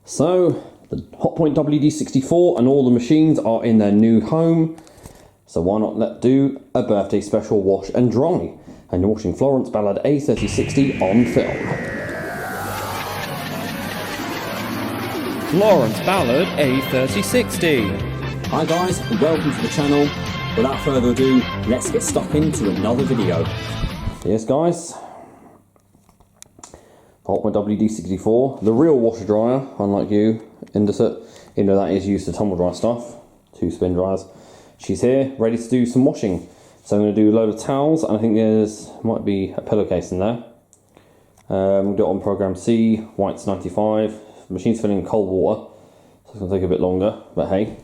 So the Hotpoint WD64 and all the machines are in their new home. So why not let do a birthday special wash and dry? And you're watching Florence Ballard A3060 on film. Florence Ballard A3060. Hi guys, and welcome to the channel. Without further ado, let's get stuck into another video. Yes guys, Hotpoint WD64, the real washer dryer, unlike you, Indesit, even though that is used to tumble dry stuff, 2 spin dryers. She's here, ready to do some washing. So I'm going to do a load of towels, and I think there's might be a pillowcase in there. We'll do it on program C, whites 95. The machine's filling in cold water, so it's going to take a bit longer, but hey.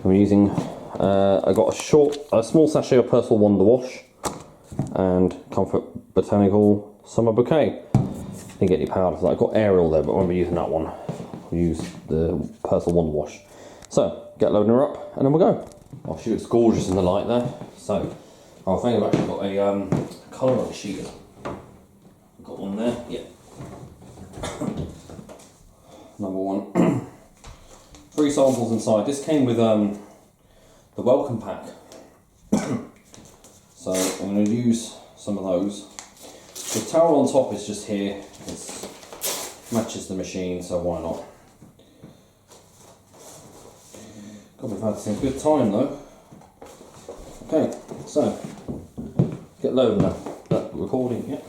I'm using, I got a small sachet of Persil Wonder Wash and Comfort Botanical Summer Bouquet. Didn't get any powder for that. I've got Ariel there, but I won't be using that one. I'll use the Persil Wonder Wash. So, get loading her up, and then we'll go. Oh shoot, it's gorgeous in the light there. So, I think I've actually got a colouring sheet. I've got one there, yeah. Number one. 3 samples inside. This came with the welcome pack. So I'm going to use some of those. The towel on top is just here. It matches the machine, so why not? God, we've had some good time though. Okay, so get loading that recording. Yeah,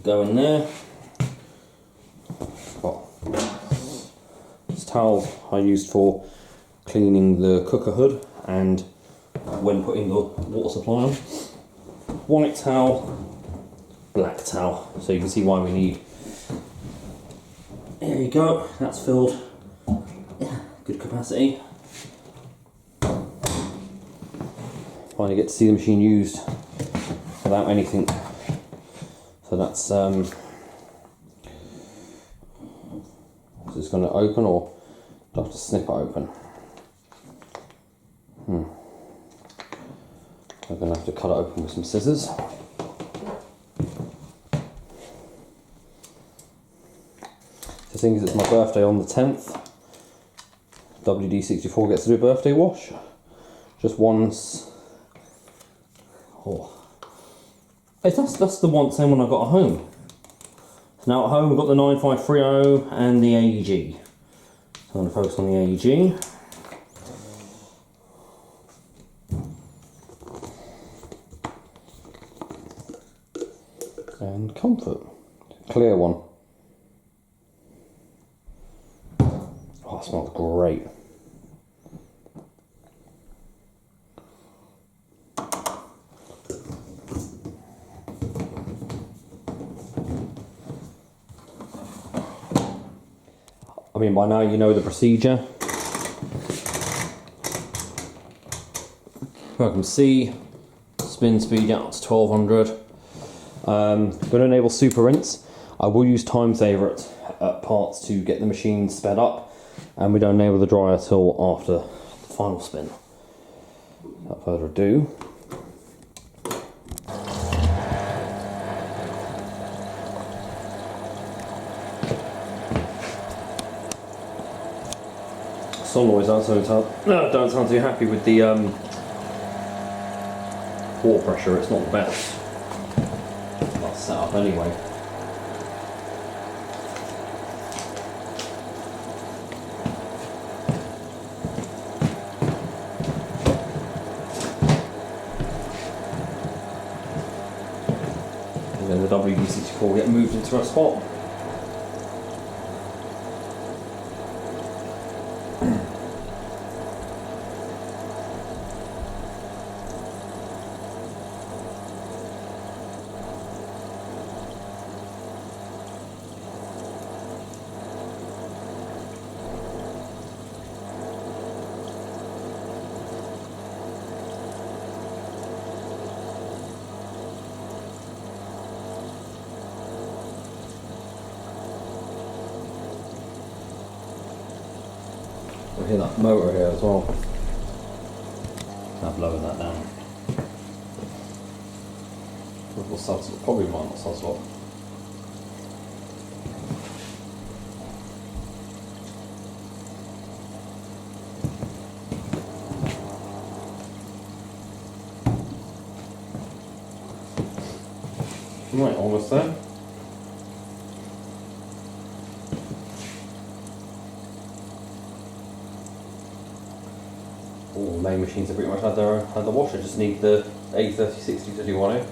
go in there. Towel I used for cleaning the cooker hood and when putting the water supply on. White towel, black towel, so you can see why we need. There you go, that's filled. Yeah, good capacity. Finally get to see the machine used without anything. So that's is this going to open, or do I have to snip it open? I'm going to have to cut it open with some scissors. The thing is, it's my birthday on the 10th. WD64 gets to do a birthday wash. Just once. Oh. Hey, that's the same one I got at home. So now at home we've got the 9530 and the AEG. So I'm going to focus on the AEG. And Comfort, clear one. Oh, it smells great. I mean, by now you know the procedure. Program C, spin speed out to 1200. Going to enable super rinse. I will use time saver at parts to get the machine sped up, and we don't enable the dryer till after the final spin. Without further ado. Sonoids don't sound too happy with the water pressure. It's not the best. That's set up anyway. And then the WD64 will get moved into a spot. I hear that motor here as well. I'm blowing that down. Probably might not suds off. Right, almost there. All the main machines have pretty much had the washer, just need the A3060 to do one here.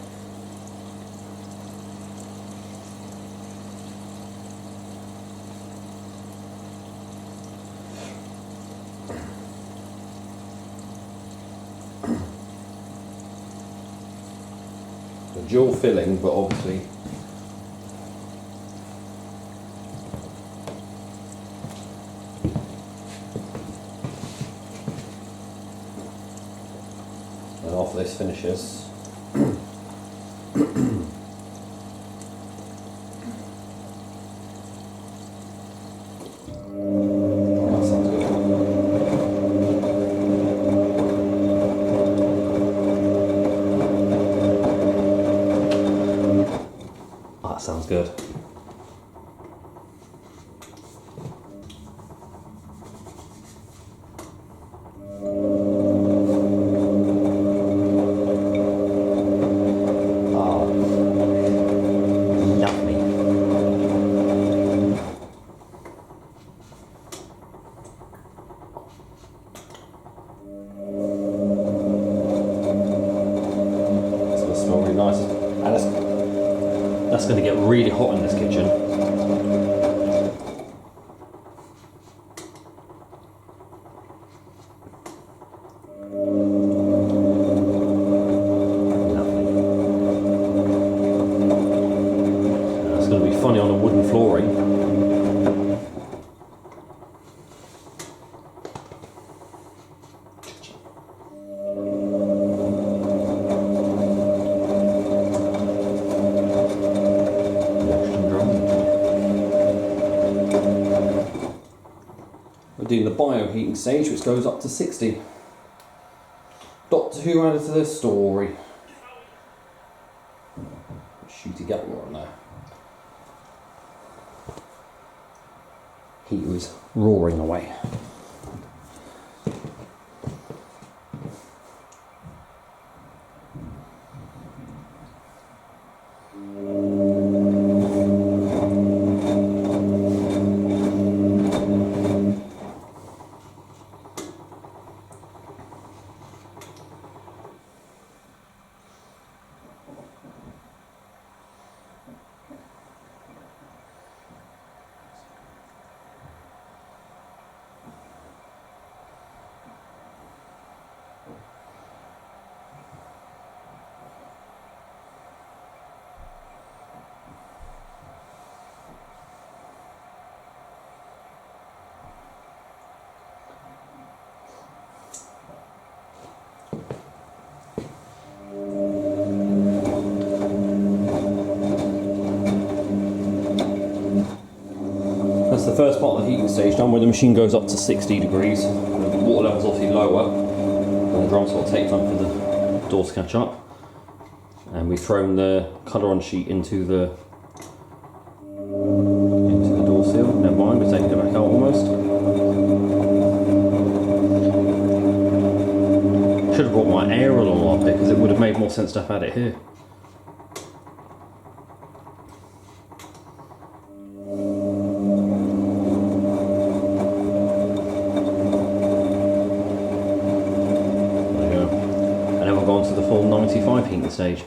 The dual filling, but obviously and after this finishes that sounds good. That sounds good. Nice, and that's going to get really hot in this kitchen. Lovely. That's going to be funny on the wooden flooring. We're doing the bioheating stage, which goes up to 60. Doctor Who added to this story. Shooty gather on there. Heater is roaring away. That's the first part of the heating stage done, where the machine goes up to 60 degrees. The water level's obviously lower, and the drum's got to take time for the doors to catch up. And we've thrown the colour on sheet into the door seal. Never mind, we're taking it back out almost. Should have brought my air along up here, because it would have made more sense to have had it here. On to the full 95 heating stage.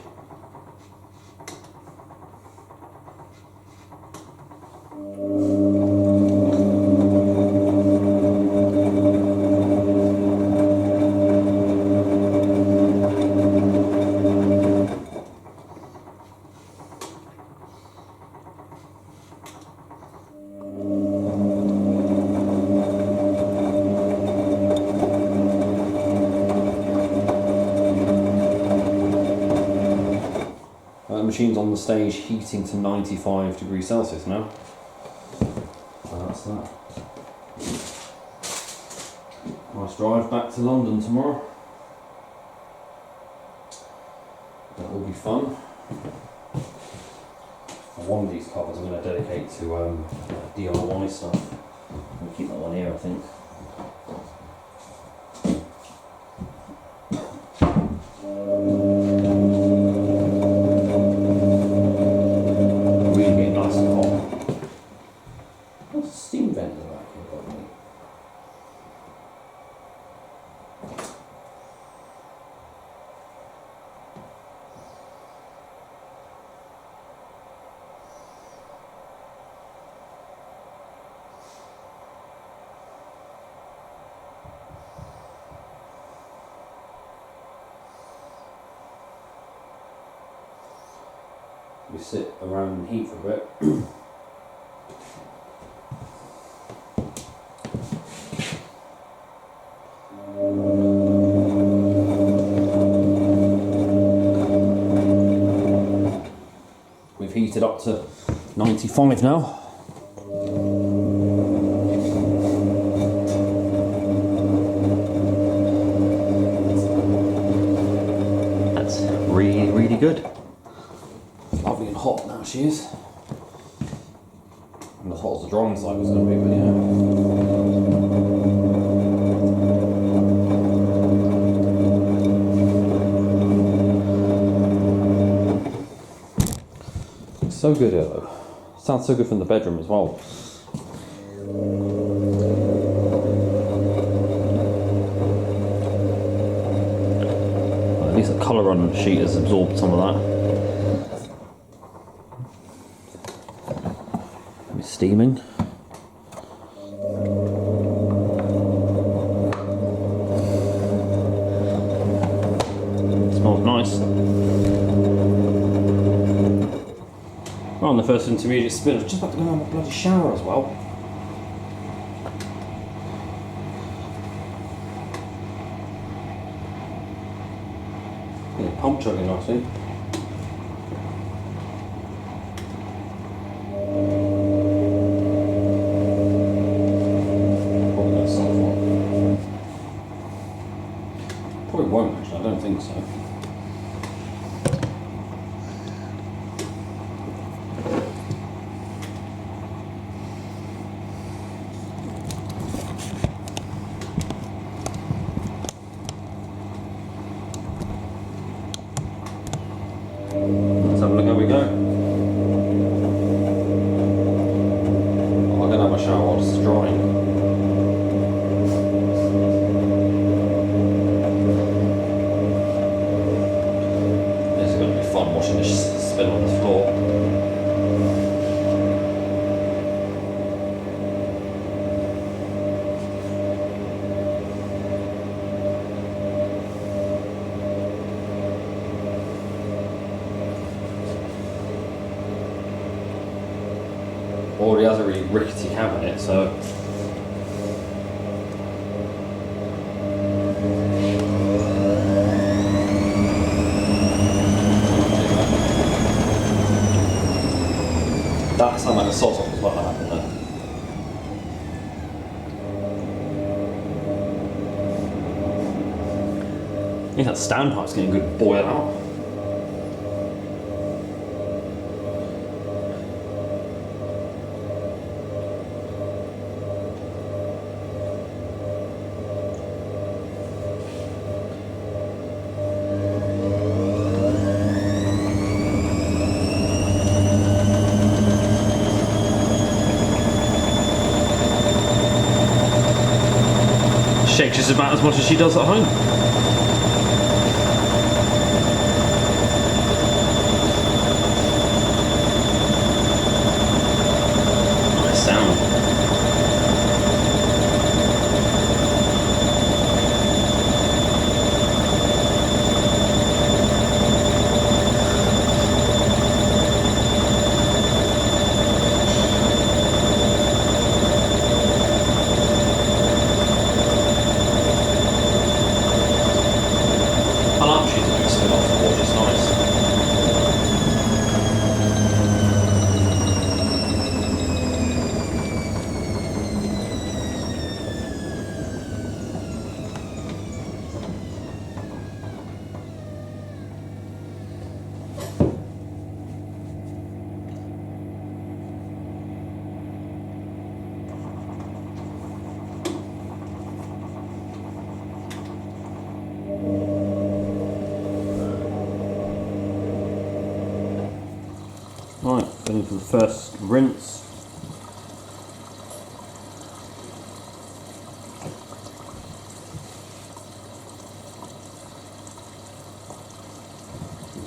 The machine's on the stage heating to 95 degrees Celsius now. So that's that. Nice drive back to London tomorrow. That will be fun. One of these covers I'm going to dedicate to DIY stuff. I'm going to keep that one here, I think. Where's the steam vent in the back of the bottom? We sit around in heat for a bit. We've heated up to 95 now. That's really, really good. Lovely and hot now she is. And as hot as the drawing side was going to be, but yeah. So good here though. Sounds so good from the bedroom as well. Well, at least the colour on the sheet has absorbed some of that. Steaming. Smells nice. We're on the first intermediate spin. I was just about to go in my bloody shower as well. Yeah, pump chugging nicely. Probably won't actually, I don't think so. Let's have a look how we go. I'm going to have a shower while it's drying. Watching this spin on the floor. Already has a really rickety cabinet, so that sounded like a salt off as well, that happened there. I think that standpipe's getting a good boil out. Shakes just about as much as she does at home. Nice sound. Right, going for the first rinse.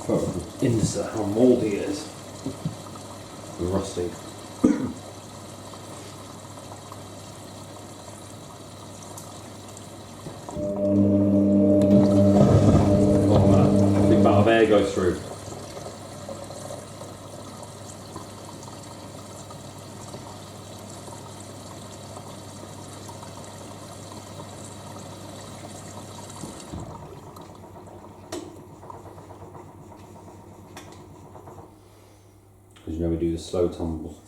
Indicate how mouldy it is. And rusty. Oh man, a big amount of air goes through. Because you know we do the slow tumbles.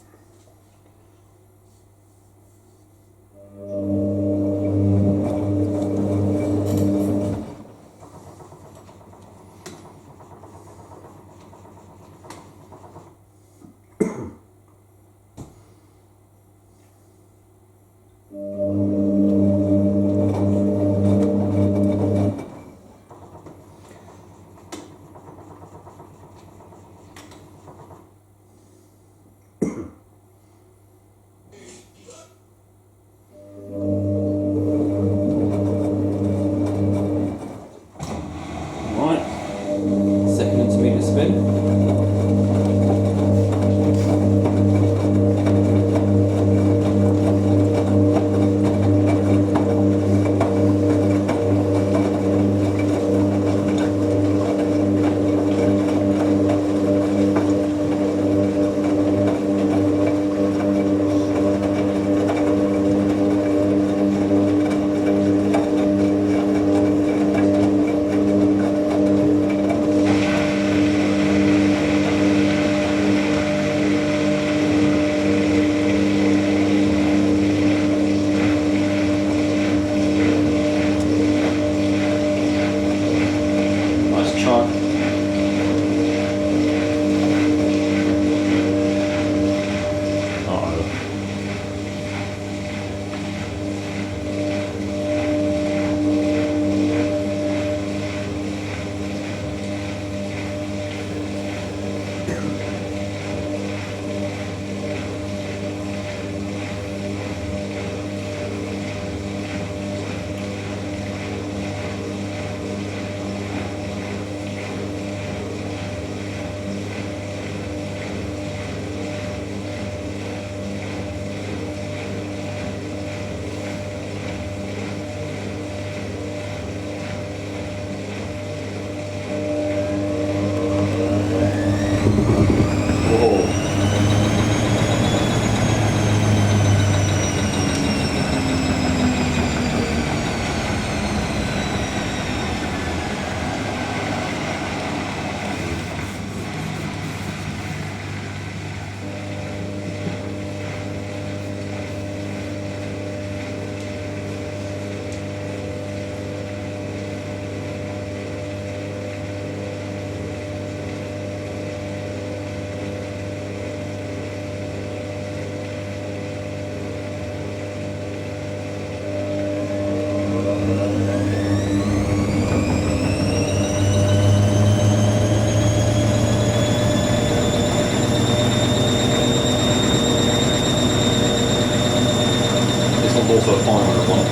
Also a 500 one.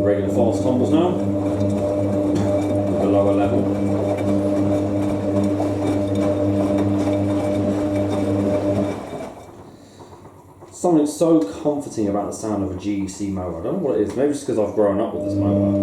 Regular fast tumbles now, at the lower level. Something so comforting about the sound of a GEC mower. I don't know what it is, maybe just because I've grown up with this mower.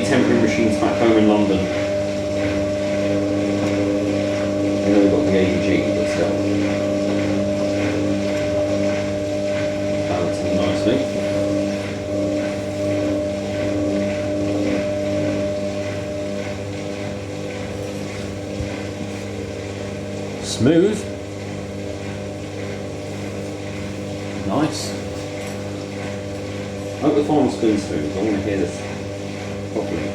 temporary machines back home in London. I know we've got the AEG, but still. Balancing nicely. Smooth. Nice. I hope the final spin's smooth. I want to hear this properly.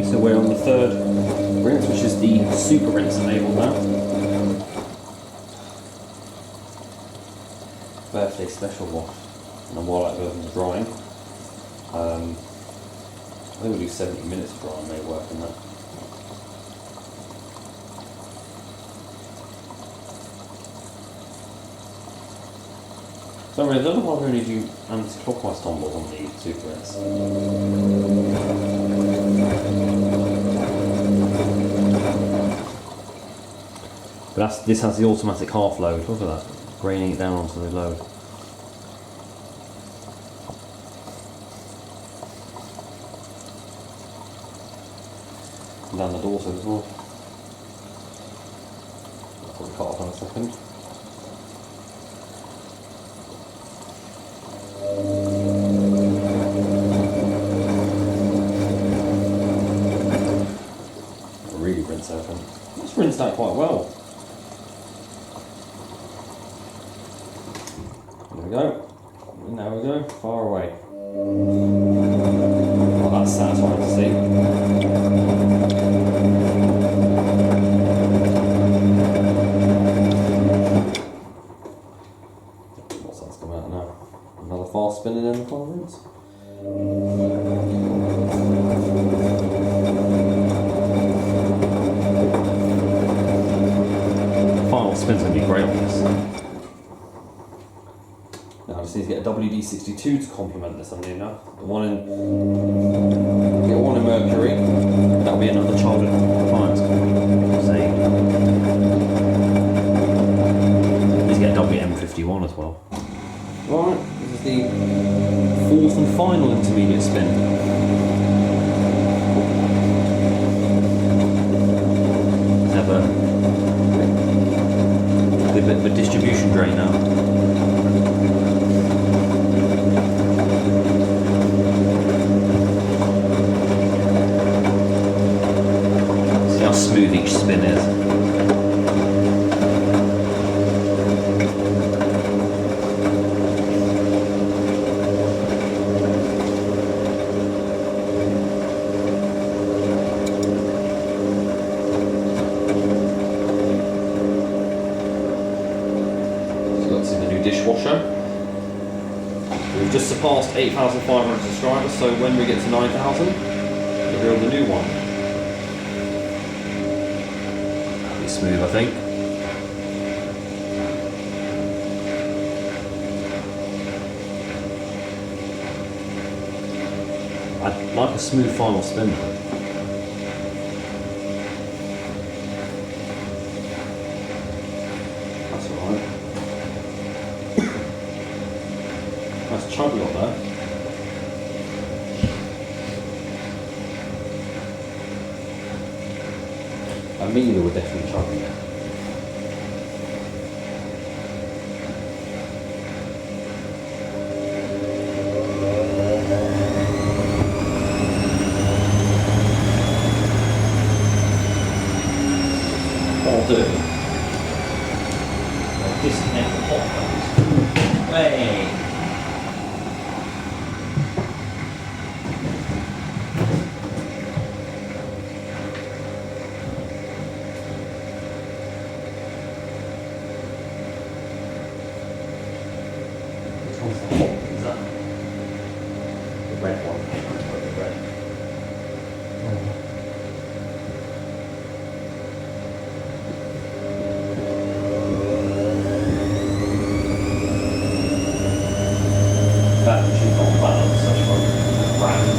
So we're on the third rinse, which is the super rinse enabled now. Birthday special wash, and while that goes into drying, I think we'll do 70 minutes of drying, may work in that. So I don't know why we only do anti-clockwise tumbles on the super rinse. But this has the automatic half load. Look at that, graining it down onto the load. And down the daughter as well. I'll probably cut off in a second. Really rinse everything. It's rinsed out quite well. There we go. And there we go. Far away. Well, that's satisfying to see. What's that's come out now? Another fast spinning in the final rinse. Spin's going to be great on this. Now I just need to get a WD62 to complement this. I'm doing now. Get one in Mercury. That'll be another child appliance. Same. Please get WM51 as well. Right, this is the fourth and final intermediate spin. Let's have a bit of a distribution drain now. See how smooth each spin is. Dishwasher. We've just surpassed 8,500 subscribers, so when we get to 9,000, we'll build the new one. That'll be smooth, I think. I'd like a smooth final spin though. That's alright. That's chubby on there. Amelia would definitely chubby. What I'll do, I'll disconnect the hot hose. Hey! The red one. The red. That should not balance such a brand.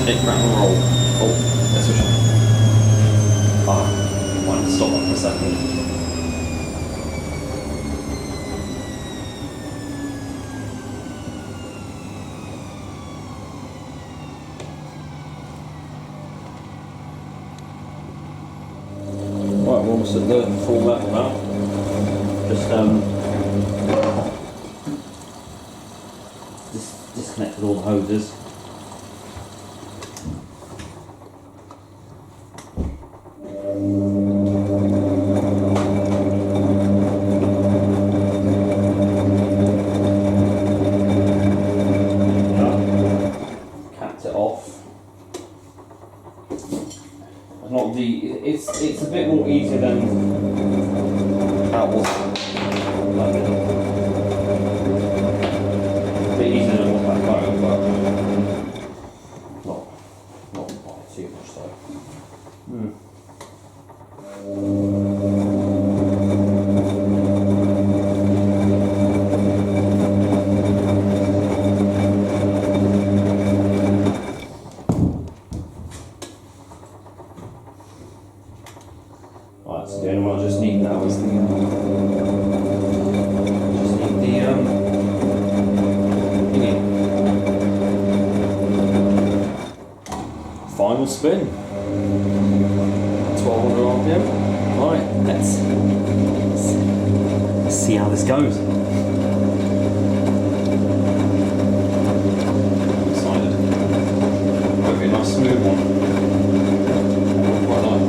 Shake, rattle, roll. Oh, let's switch on. Ah, wanted to stop that for a second. Right, we're almost at the full level now. Just disconnected all the hoses. Capped it off. Not the. It's a bit more easier than how it was. A bit easier than it was back home, but. spin. 1200 RPM. Right, let's see how this goes. I'm excited. Hopefully a nice smooth one. Quite like that.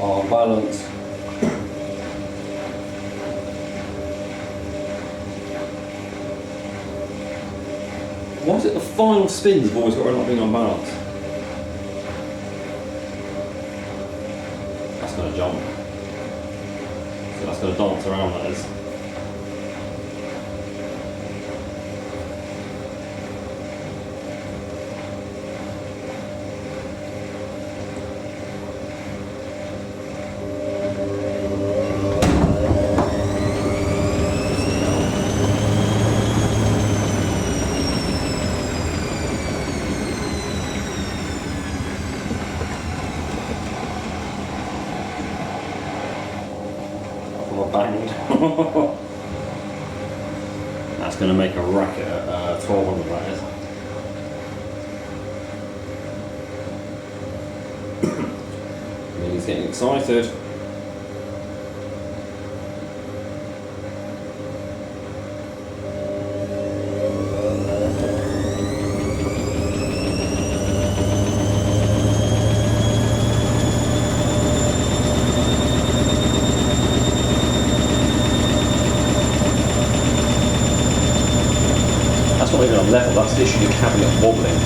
Our balance. Why is it the final spins have always got to not being on balance? That's going to jump. So that's going to dance around, that is. Banged. That's going to make a racket at 1200, that is. Millie's getting excited. That's not even on level, that's literally the cabinet wobbling.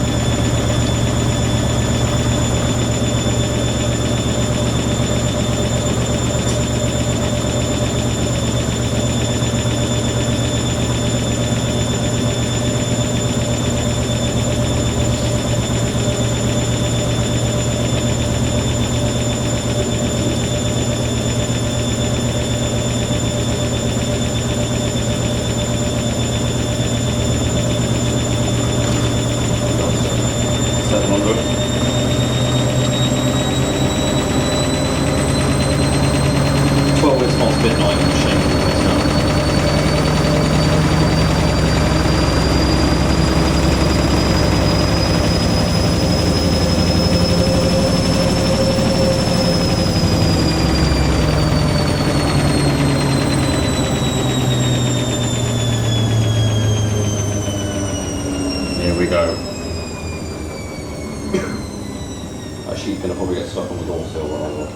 Here we go. That sheet's going to probably get stuck on the door sill when I look.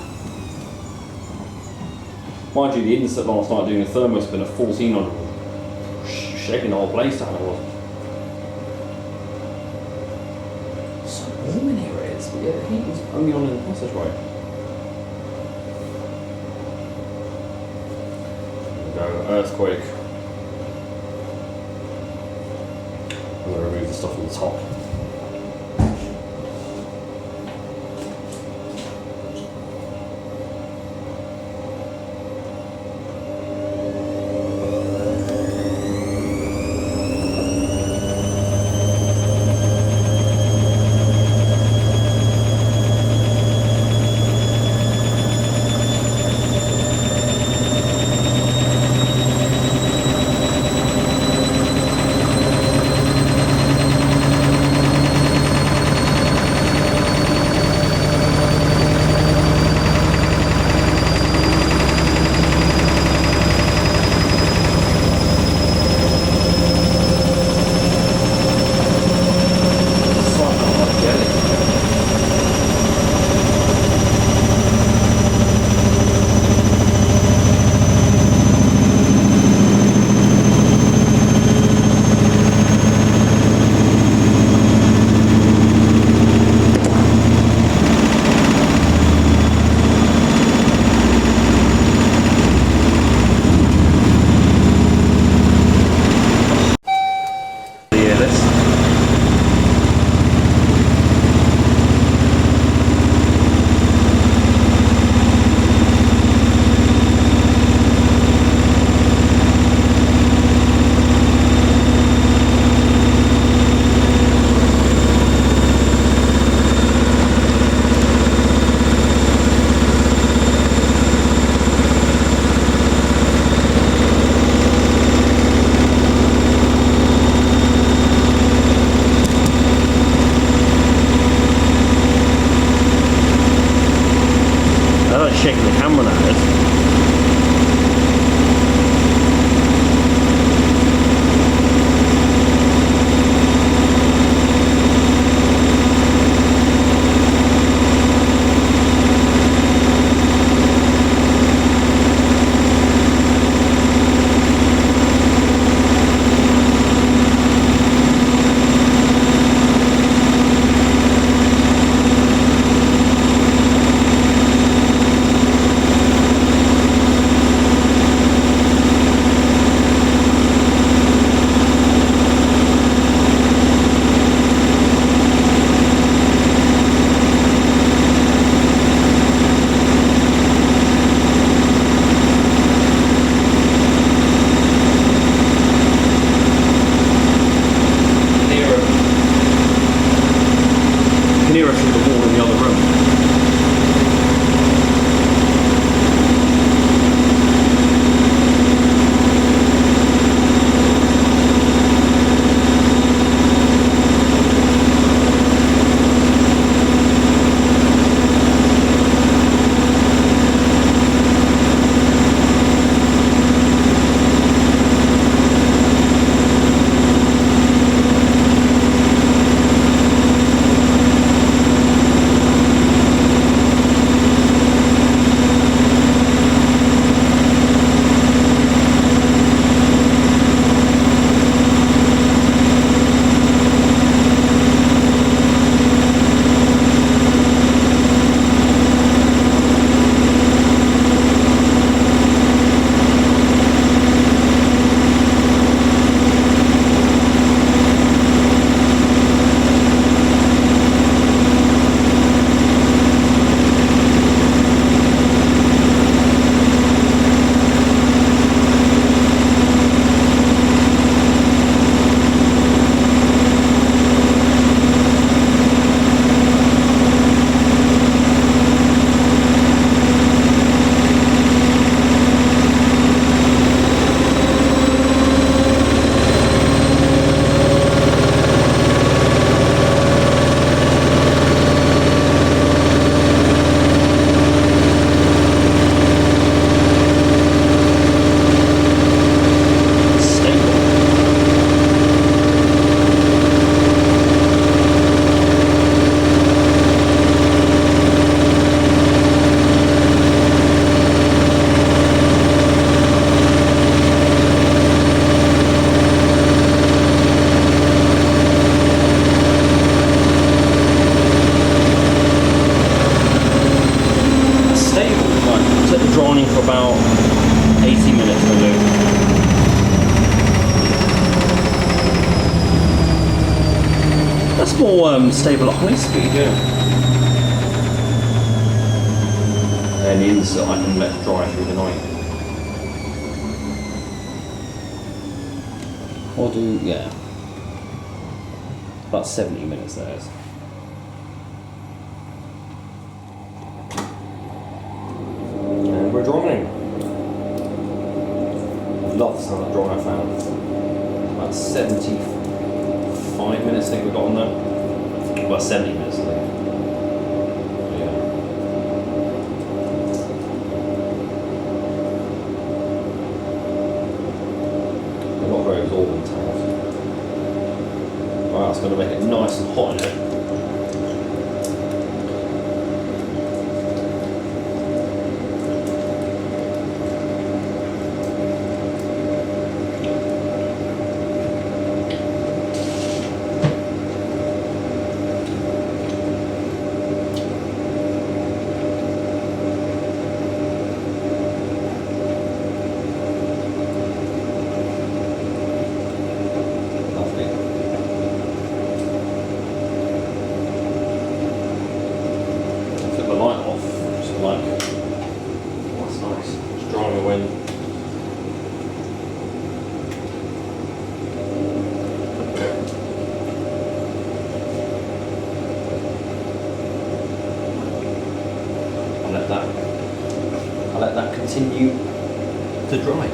Mind you, the insert last night doing a thermo spin at 1400, shaking the whole place down it was. So warm in here it is, but yeah, the heat was only on in the passageway. There we go, earthquake. I'm going to remove the stuff on the top. That's more stable at high speed, yeah. And the insert I can let dry through the night. Or do, yeah. About 70 minutes there is. And we're drying. Love the sound of dry fan. About 75 minutes I think we got on there. Well, 70 minutes I think. Yeah. They're not very absorbent towels. Right, that's going to make it nice and hot in here. I'll let that continue to dry.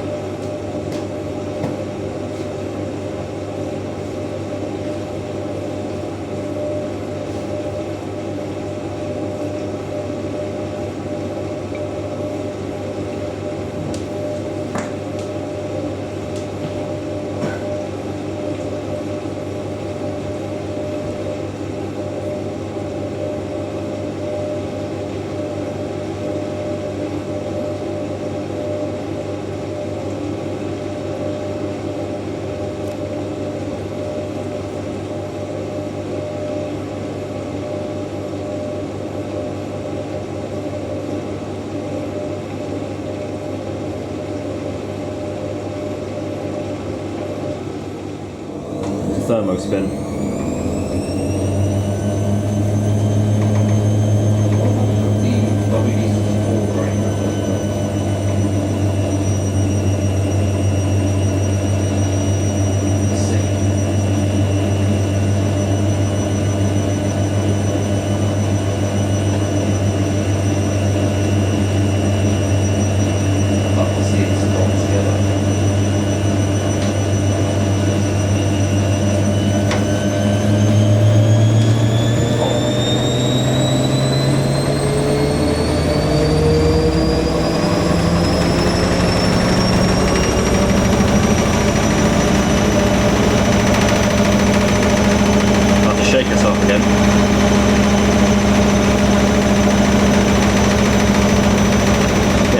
Thermo spin.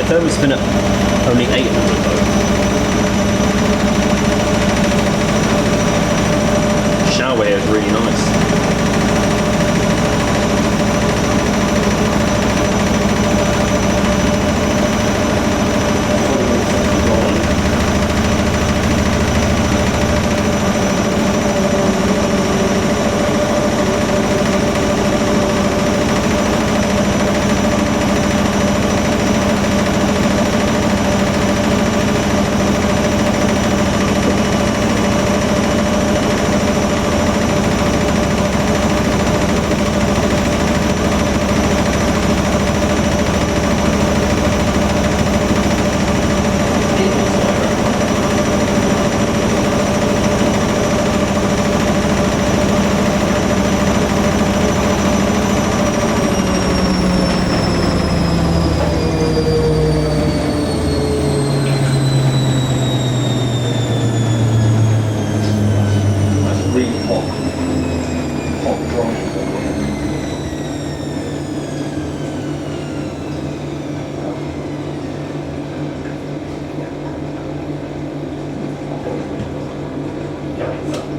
Thermo spin at only 800 though. Shower here is really nice.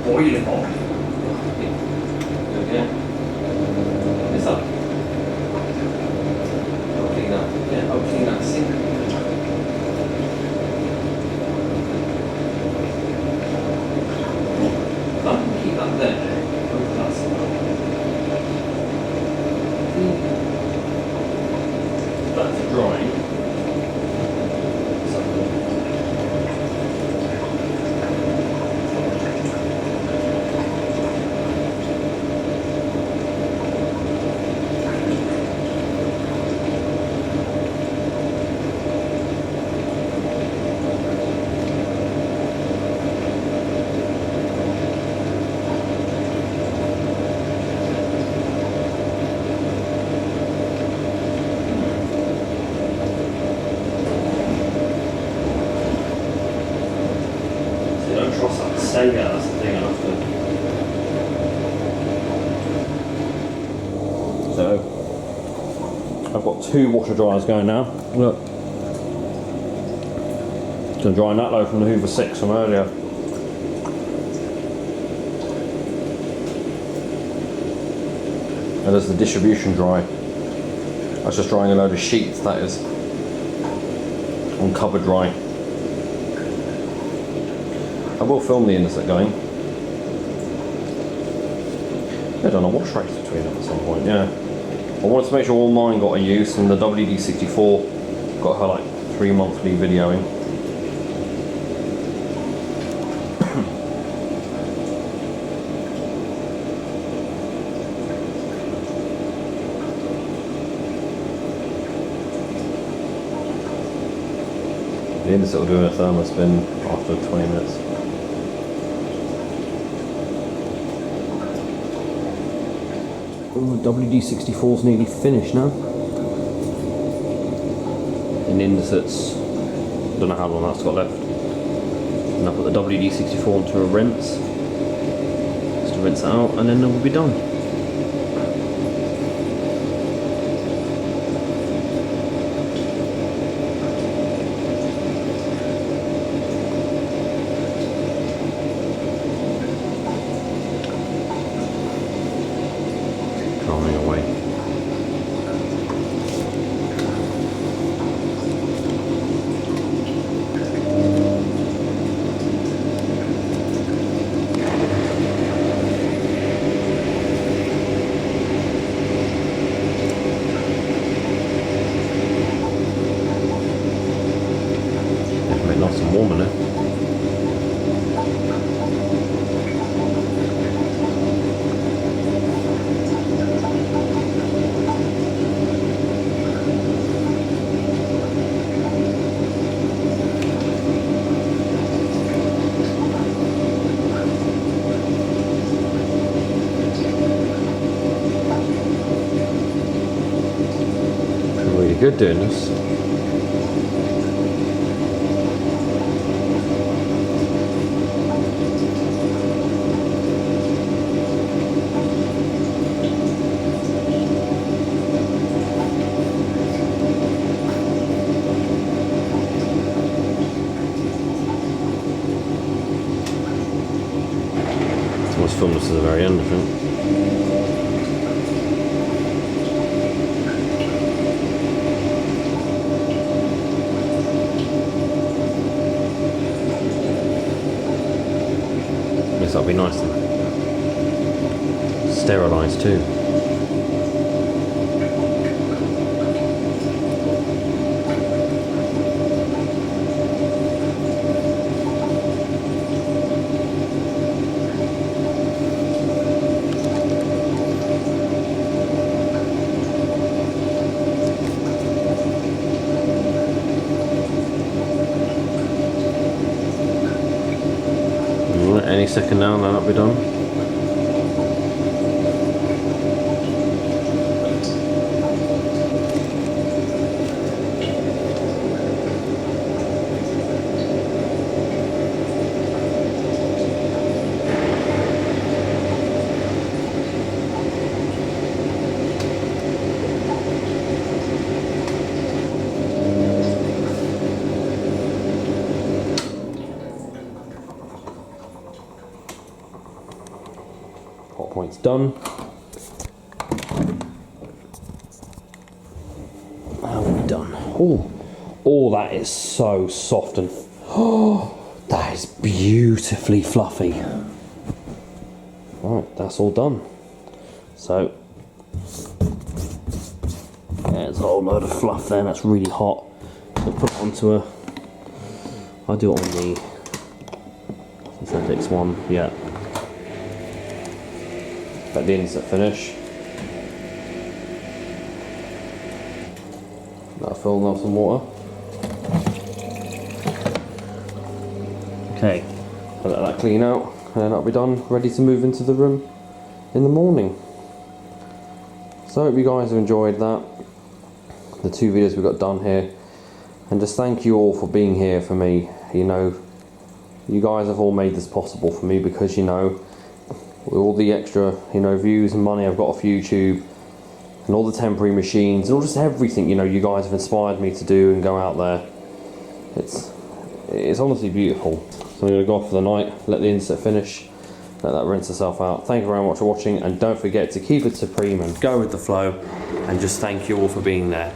Boiling hot. Okay. It's up. Opening that. Yeah, opening that sink. Keep that there. Open that sink. got 2 washer dryers going now. Look. Gonna dry that load from the Hoover SIX from earlier. And there's the distribution dry. That's just drying a load of sheets, that is. On cover dry. I will film the Indicet going. They've done a wash race between them at some point, yeah. I wanted to make sure all mine got a use, and the WD64 got her like 3 monthly videoing. The Indicet will do a thermal spin after 20 minutes. Oh, WD64's nearly finished now. And Indicet's, don't know how long that's got left. And I'll put the WD64 into a rinse. Just to rinse it out, and then it will be done. Away. Make nice and warm in it. Really good doing this. Let's film this to the very end, I think. Yes, that'll be nice then. Sterilised too. Any second now, and that'll be done. Hotpoint's done. How are we done? Oh, that is so soft and that is beautifully fluffy. Right, that's all done. So there's a whole load of fluff there. That's really hot. So put it onto a. I do it on the synthetics one. Yeah. At the Indicet finish. That'll fill up some water. Okay, I'll let that clean out, and then that'll be done, ready to move into the room in the morning. So I hope you guys have enjoyed that, the 2 videos we got done here, and just thank you all for being here for me. You know, you guys have all made this possible for me, because you know, with all the extra, you know, views and money I've got off YouTube, and all the temporary machines and all just everything, you know, you guys have inspired me to do and go out there. It's honestly beautiful. So I'm going to go off for the night, let the insert finish, let that rinse itself out. Thank you very much for watching, and don't forget to keep it supreme and go with the flow, and just thank you all for being there.